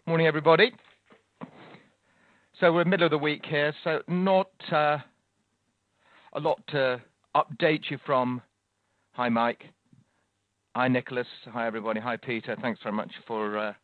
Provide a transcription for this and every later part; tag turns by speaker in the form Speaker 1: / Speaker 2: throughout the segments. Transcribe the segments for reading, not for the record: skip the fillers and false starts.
Speaker 1: Morning, everybody. So we're middle of the week here, so not a lot to update you from. Hi, Mike. Hi, Nicholas. Hi, everybody. Hi, Peter. Thanks very much for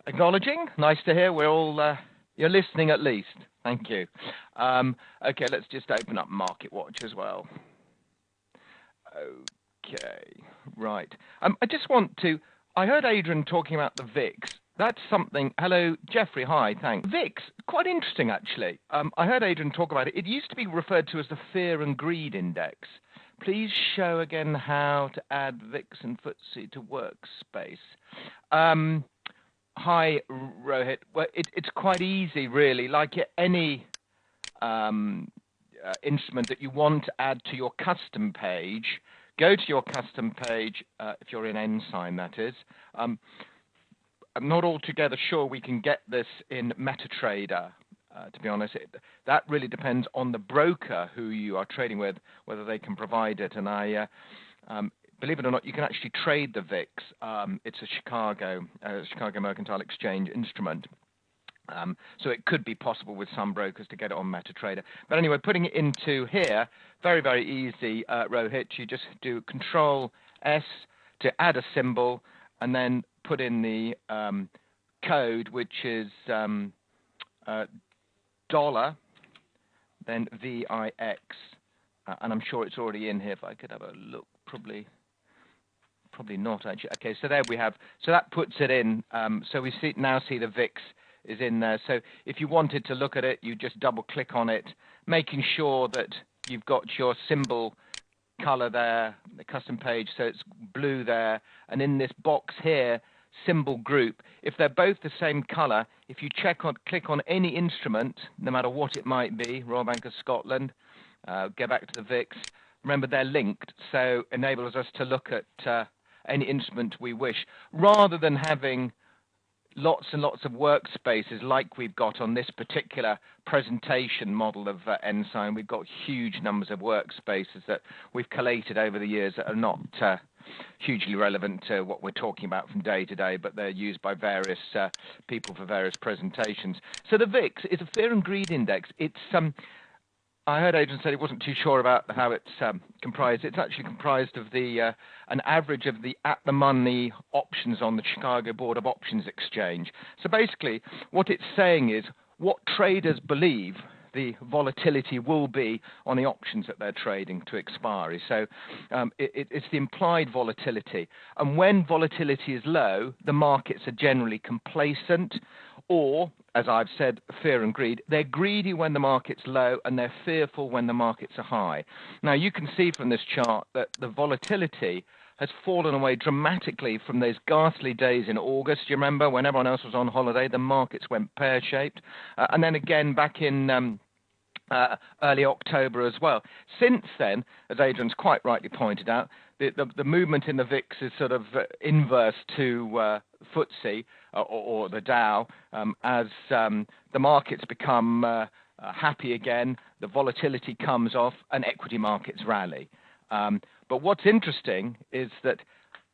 Speaker 1: acknowledging. Nice to hear. We're all you're listening at least. Thank you. Okay, let's just open up Market Watch as well. Okay, right. I just want to. I heard Adrian talking about the VIX. That's something. Hello, Jeffrey. Hi, thanks. VIX, quite interesting actually. I heard Adrian talk about it. It used to be referred to as the Fear and Greed Index. Please show again how to add VIX and FTSE to Workspace. Hi, Rohit. Well, it's quite easy, really. Like any instrument that you want to add to your custom page, go to your custom page, if you're in Ensign, that is. I'm not altogether sure we can get this in MetaTrader, to be honest. That really depends on the broker who you are trading with, whether they can provide it. And I, believe it or not, you can actually trade the VIX. It's a Chicago Mercantile Exchange instrument. So it could be possible with some brokers to get it on MetaTrader. But anyway, putting it into here, very, very easy, Rohit. You just do Control-S to add a symbol, and then put in the code, which is dollar, then VIX, and I'm sure it's already in here. If I could have a look, probably not actually. Okay, so there we have. So that puts it in. So we now see the VIX is in there. So if you wanted to look at it, you just double click on it, making sure that you've got your symbol color there, the custom page, so it's blue there, and in this box here, symbol group, if they're both the same color, if you click on any instrument, no matter what it might be, Royal Bank of Scotland, go back to the VIX, remember they're linked, so enables us to look at any instrument we wish, rather than having lots and lots of workspaces like we've got on this particular presentation model of Ensign. We've got huge numbers of workspaces that we've collated over the years that are not hugely relevant to what we're talking about from day to day, but they're used by various people for various presentations. So the VIX is a Fear and Greed Index. It's I heard Adrian said he wasn't too sure about how it's comprised. It's actually comprised of the an average of the at-the-money options on the Chicago Board of Options Exchange. So basically, what it's saying is what traders believe the volatility will be on the options that they're trading to expiry. So it's the implied volatility. And when volatility is low, the markets are generally complacent, or, as I've said, fear and greed. They're greedy when the market's low, and they're fearful when the markets are high. Now, you can see from this chart that the volatility has fallen away dramatically from those ghastly days in August. You remember, when everyone else was on holiday, the markets went pear-shaped. And then again back in early October as well. Since then, as Adrian's quite rightly pointed out, the movement in the VIX is sort of inverse to FTSE or the Dow, as the markets become happy again, the volatility comes off, and equity markets rally. But what's interesting is that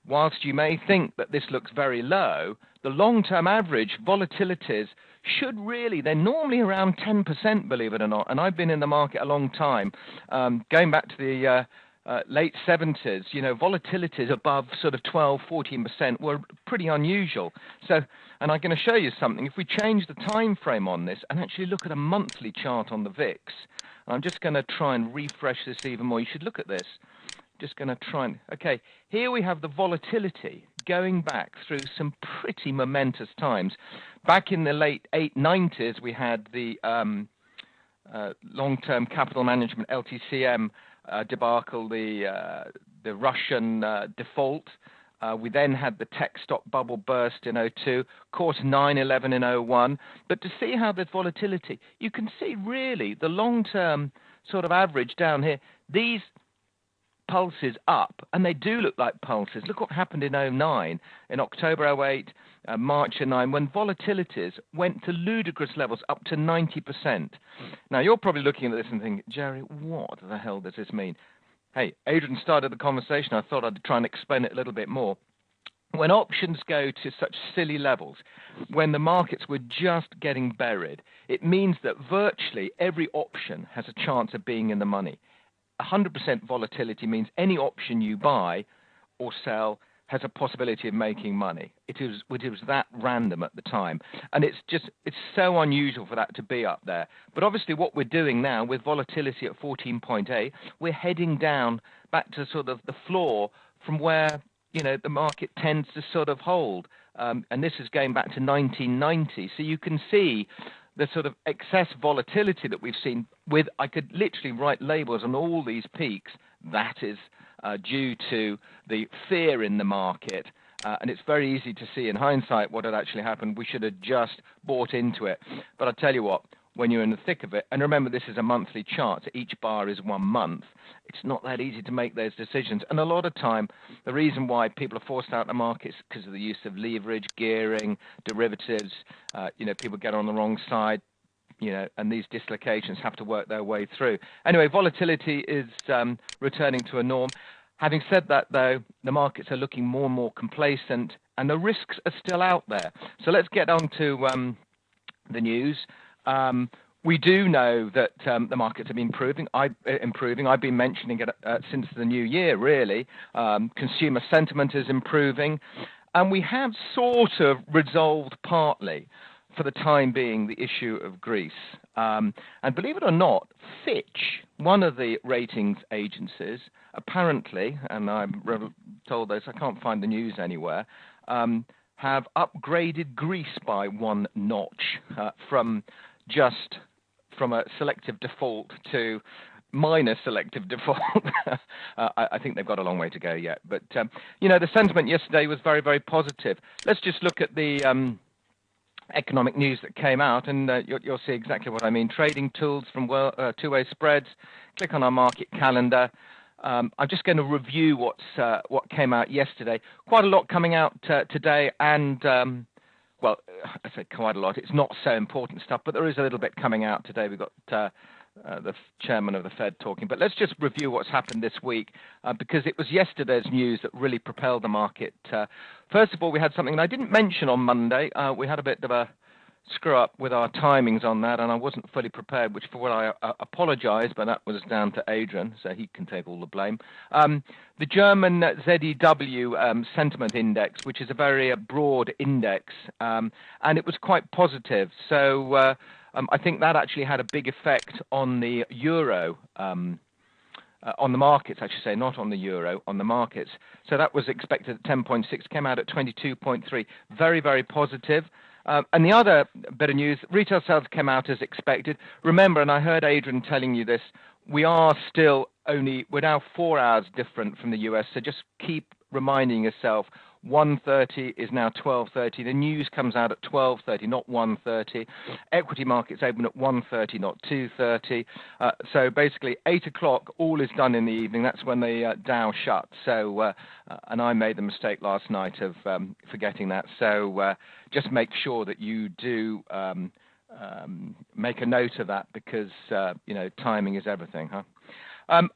Speaker 1: whilst you may think that this looks very low, the long-term average volatilities should really, they're normally around 10%, believe it or not. And I've been in the market a long time, going back to the late 70s, you know, volatilities above sort of 12, 14% were pretty unusual. So, and I'm going to show you something. If we change the time frame on this and actually look at a monthly chart on the VIX, I'm just going to try and refresh this even more. You should look at this. Just going to try and, okay, here we have the volatility going back through some pretty momentous times. Back in the late 90s, we had the long-term capital management, LTCM, debacle, the Russian default. We then had the tech stock bubble burst in '02, of course 9/11 in '01. But to see how there's volatility, you can see really the long-term sort of average down here. These pulses up, and they do look like pulses. Look what happened in '09, in October '08, March '09, when volatilities went to ludicrous levels, up to 90%. Now, you're probably looking at this and thinking, Jerry, what the hell does this mean? Hey, Adrian started the conversation. I thought I'd try and explain it a little bit more. when options go to such silly levels, when the markets were just getting buried, it means that virtually every option has a chance of being in the money. 100% volatility means any option you buy or sell has a possibility of making money. It was that random at the time. And it's so unusual for that to be up there. But obviously what we're doing now with volatility at 14.8, we're heading down back to sort of the floor from where, the market tends to sort of hold. And this is going back to 1990. So you can see the sort of excess volatility that we've seen I could literally write labels on all these peaks. That is due to the fear in the market. And it's very easy to see in hindsight what had actually happened. We should have just bought into it. But I tell you what, when you're in the thick of it, and remember this is a monthly chart, so each bar is 1 month, it's not that easy to make those decisions. And a lot of time, the reason why people are forced out of the markets is because of the use of leverage, gearing, derivatives, people get on the wrong side, and these dislocations have to work their way through. Anyway, volatility is returning to a norm. Having said that, though, the markets are looking more and more complacent, and the risks are still out there. So let's get on to the news. We do know that the markets have been improving. I've been mentioning it since the new year, really. Consumer sentiment is improving, and we have sort of resolved partly, for the time being, the issue of Greece. And believe it or not, Fitch, one of the ratings agencies, apparently, and I'm told this, I can't find the news anywhere, have upgraded Greece by 1 notch from a selective default to minor selective default. I think they've got a long way to go yet. But, the sentiment yesterday was very, very positive. Let's just look at the economic news that came out, and you'll see exactly what I mean. Trading tools from two-way spreads. Click on our market calendar. I'm just going to review what came out yesterday. Quite a lot coming out today, and I say quite a lot. It's not so important stuff, but there is a little bit coming out today. We've got the chairman of the Fed talking. But let's just review what's happened this week, because it was yesterday's news that really propelled the market. First of all, we had something that I didn't mention on Monday. We had a bit of a screw up with our timings on that, and I wasn't fully prepared, which for what I apologise, but that was down to Adrian, so he can take all the blame. The German ZEW sentiment index, which is a very broad index, and it was quite positive. So I think that actually had a big effect on the euro, on the markets, I should say, not on the euro, on the markets. So that was expected at 10.6, came out at 22.3. Very, very positive. And the other bit of news, retail sales came out as expected. Remember, and I heard Adrian telling you this, we're now 4 hours different from the US, so just keep reminding yourself, 1:30 is now 12:30. The news comes out at 12:30, not 1:30. Equity markets open at 1:30, not 2:30. So basically, 8 o'clock, all is done in the evening. That's when the Dow shuts. So, and I made the mistake last night of forgetting that. So just make sure that you do make a note of that, because timing is everything, huh?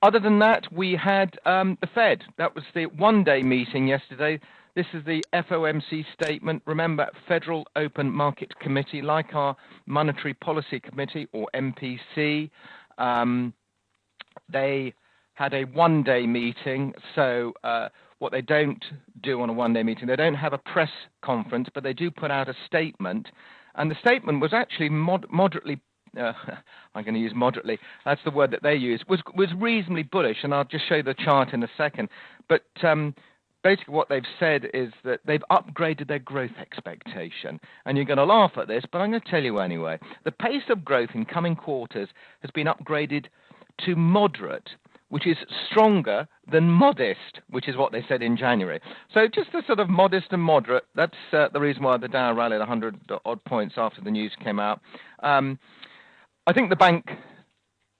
Speaker 1: Other than that, we had the Fed. That was the one-day meeting yesterday. This is the FOMC statement. Remember, Federal Open Market Committee, like our Monetary Policy Committee, or MPC, they had a one-day meeting. So what they don't do on a one-day meeting, they don't have a press conference, but they do put out a statement. And the statement was actually moderately I'm going to use moderately, that's the word that they use, was reasonably bullish, and I'll just show you the chart in a second. But basically what they've said is that they've upgraded their growth expectation. And you're going to laugh at this, but I'm going to tell you anyway. The pace of growth in coming quarters has been upgraded to moderate, which is stronger than modest, which is what they said in January. So just the sort of modest and moderate, that's the reason why the Dow rallied 100-odd points after the news came out. I think the bank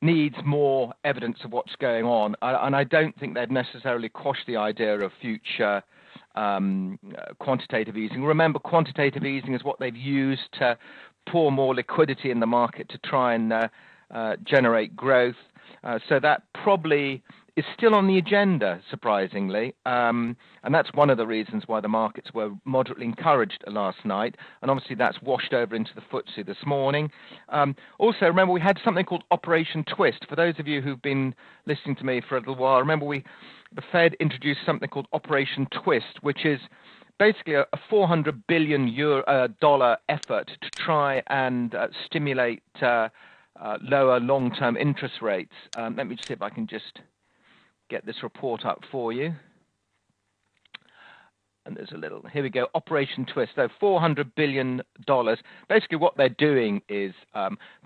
Speaker 1: needs more evidence of what's going on, and I don't think they'd necessarily quash the idea of future quantitative easing. Remember, quantitative easing is what they've used to pour more liquidity in the market to try and generate growth. So that probably is still on the agenda, surprisingly, and that's one of the reasons why the markets were moderately encouraged last night, and obviously that's washed over into the FTSE this morning. Also, remember, we had something called Operation Twist. For those of you who've been listening to me for a little while, remember the Fed introduced something called Operation Twist, which is basically a $400 billion dollar effort to try and stimulate lower long-term interest rates. Let me just see if I can just get this report up for you. And there's a little, here we go, Operation Twist. So $400 billion. Basically what they're doing is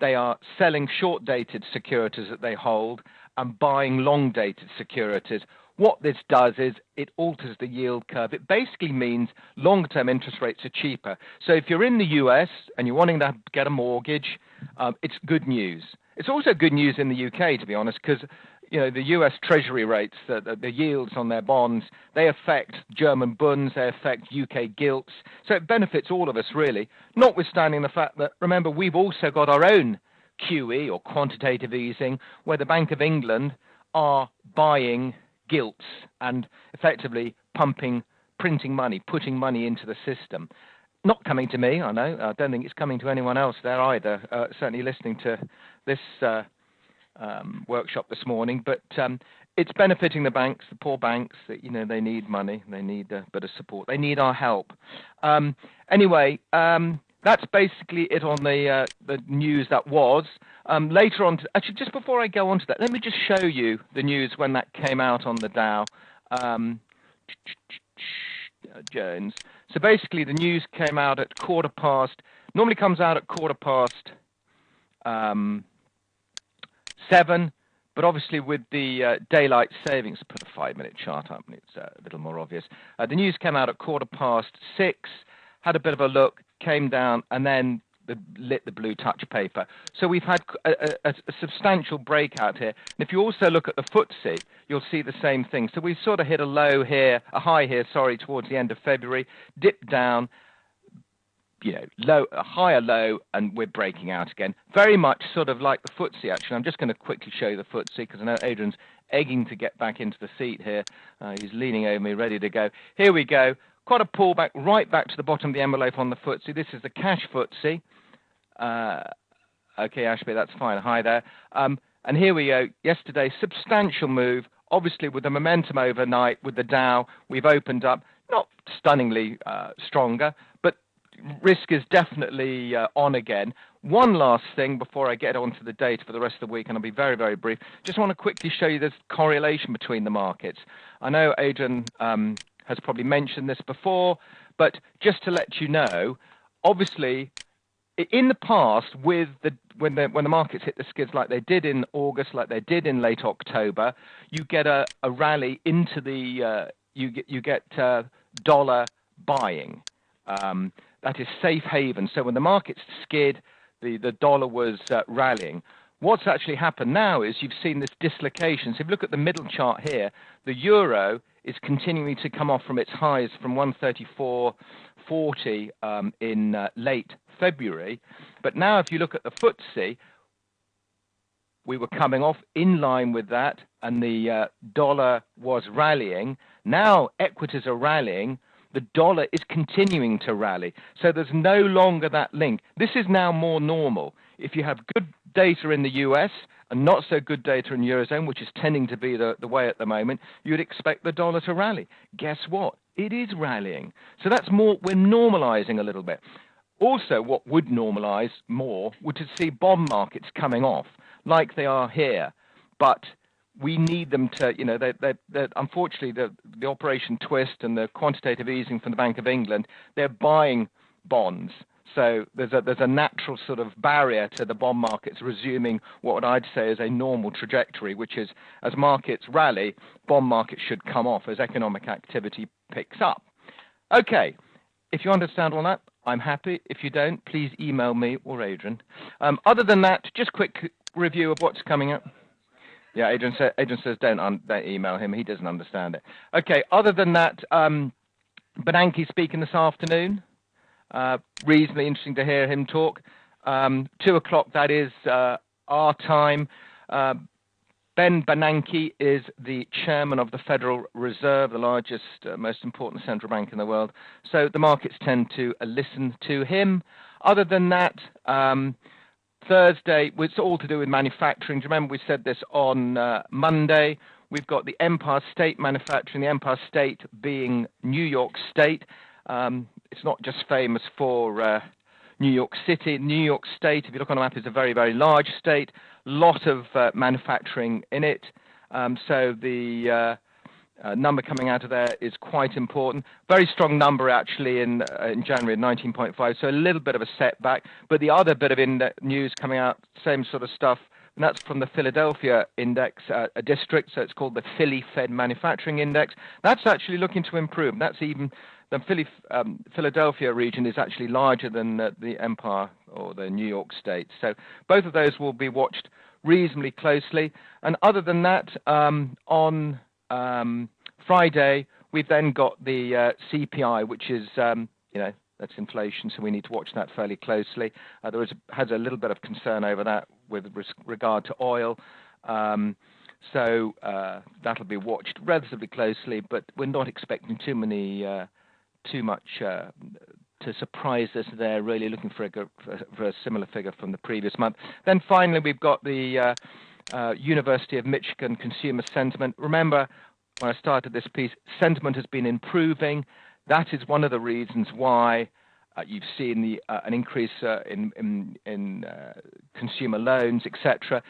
Speaker 1: they are selling short-dated securities that they hold and buying long-dated securities. What this does is it alters the yield curve. It basically means long-term interest rates are cheaper. So if you're in the US and you're wanting to get a mortgage, it's good news. It's also good news in the UK, to be honest, because the US Treasury rates, the yields on their bonds, they affect German bunds, they affect UK gilts. So it benefits all of us, really, notwithstanding the fact that, remember, we've also got our own QE, or quantitative easing, where the Bank of England are buying gilts and effectively printing money, putting money into the system. Not coming to me, I know. I don't think it's coming to anyone else there either, certainly listening to this workshop this morning. But it's benefiting the banks, the poor banks, that they need money, they need a bit of support, they need our help. Anyway, that's basically it on the news that was. Later on, actually, just before I go on to that, let me just show you the news when that came out on the Dow Jones. So basically, the news came out at normally comes out at 7:15, but obviously with the daylight savings, put a 5-minute chart up, and it's a little more obvious. The news came out at 6:15, had a bit of a look, came down, and then lit the blue touch paper. So we've had a substantial breakout here. And if you also look at the FTSE, you'll see the same thing. So we sort of hit a high here, towards the end of February, dipped down, a higher low, and we're breaking out again. Very much sort of like the FTSE, actually. I'm just going to quickly show you the FTSE, because I know Adrian's egging to get back into the seat here. He's leaning over me, ready to go. Here we go. Quite a pullback right back to the bottom of the envelope on the FTSE. This is the cash FTSE. Okay, Ashby, that's fine. Hi there. And here we go. Yesterday, substantial move. Obviously, with the momentum overnight, with the Dow, we've opened up, not stunningly stronger, but risk is definitely on again. One last thing before I get on to the data for the rest of the week, and I'll be very, very brief. Just want to quickly show you this correlation between the markets. I know Adrian has probably mentioned this before, but just to let you know, obviously, in the past, when the markets hit the skids like they did in August, like they did in late October, you get a rally into the you get dollar buying. That is safe haven. So when the markets skid, the dollar was rallying. What's actually happened now is you've seen this dislocation. So if you look at the middle chart here, the euro is continuing to come off from its highs from 134.40 in late February. But now if you look at the FTSE, we were coming off in line with that, and the dollar was rallying. Now equities are rallying. The dollar is continuing to rally. So there's no longer that link. This is now more normal. If you have good data in the US and not so good data in Eurozone, which is tending to be the way at the moment, you'd expect the dollar to rally. Guess what? It is rallying. So that's more, we're normalizing a little bit. Also, what would normalize more would to see bond markets coming off like they are here. But we need them to, unfortunately, the Operation Twist and the quantitative easing from the Bank of England, they're buying bonds. So there's a natural sort of barrier to the bond markets resuming what I'd say is a normal trajectory, which is as markets rally, bond markets should come off as economic activity picks up. Okay, if you understand all that, I'm happy. If you don't, please email me or Adrian. Other than that, just quick review of what's coming up. Yeah, Adrian says don't email him. He doesn't understand it. Okay, other than that, Bernanke speaking this afternoon. Reasonably interesting to hear him talk. 2 o'clock, that is our time. Ben Bernanke is the chairman of the Federal Reserve, the largest, most important central bank in the world. So the markets tend to listen to him. Other than that, Thursday, it's all to do with manufacturing. Do you remember we said this on Monday? We've got the Empire State manufacturing, the Empire State being New York State. It's not just famous for New York City. New York State, if you look on a map, is a very, very large state. Lot of manufacturing in it. So the number coming out of there is quite important. Very strong number actually in January, 19.5. So a little bit of a setback. But the other bit of news coming out, same sort of stuff. And that's from the Philadelphia Index, a district, so it's called the Philly Fed Manufacturing Index. That's actually looking to improve. That's even the Philadelphia region is actually larger than the Empire or the New York State. So both of those will be watched reasonably closely. And other than that, on Friday, we've then got the CPI, which is, that's inflation, so we need to watch that fairly closely. There has a little bit of concern over that with regard to oil. So that'll be watched relatively closely, but we're not expecting too much to surprise us there, really looking for a similar figure from the previous month. Then finally, we've got the University of Michigan consumer sentiment. Remember, when I started this piece, sentiment has been improving. That is one of the reasons why you've seen an increase in consumer loans, etc.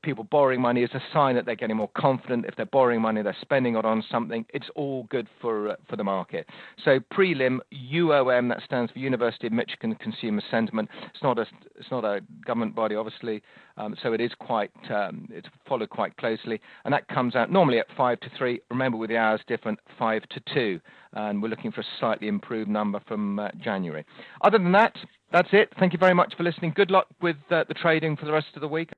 Speaker 1: People borrowing money is a sign that they're getting more confident. If they're borrowing money, they're spending it on something. It's all good for the market. So prelim UOM, that stands for University of Michigan Consumer Sentiment. It's not a government body, obviously, so it is it's followed quite closely, and that comes out normally at 5 to 3. Remember, with the hours different, 5 to 2, and we're looking for a slightly improved number from January. Other than that, that's it. Thank you very much for listening. Good luck with the trading for the rest of the week.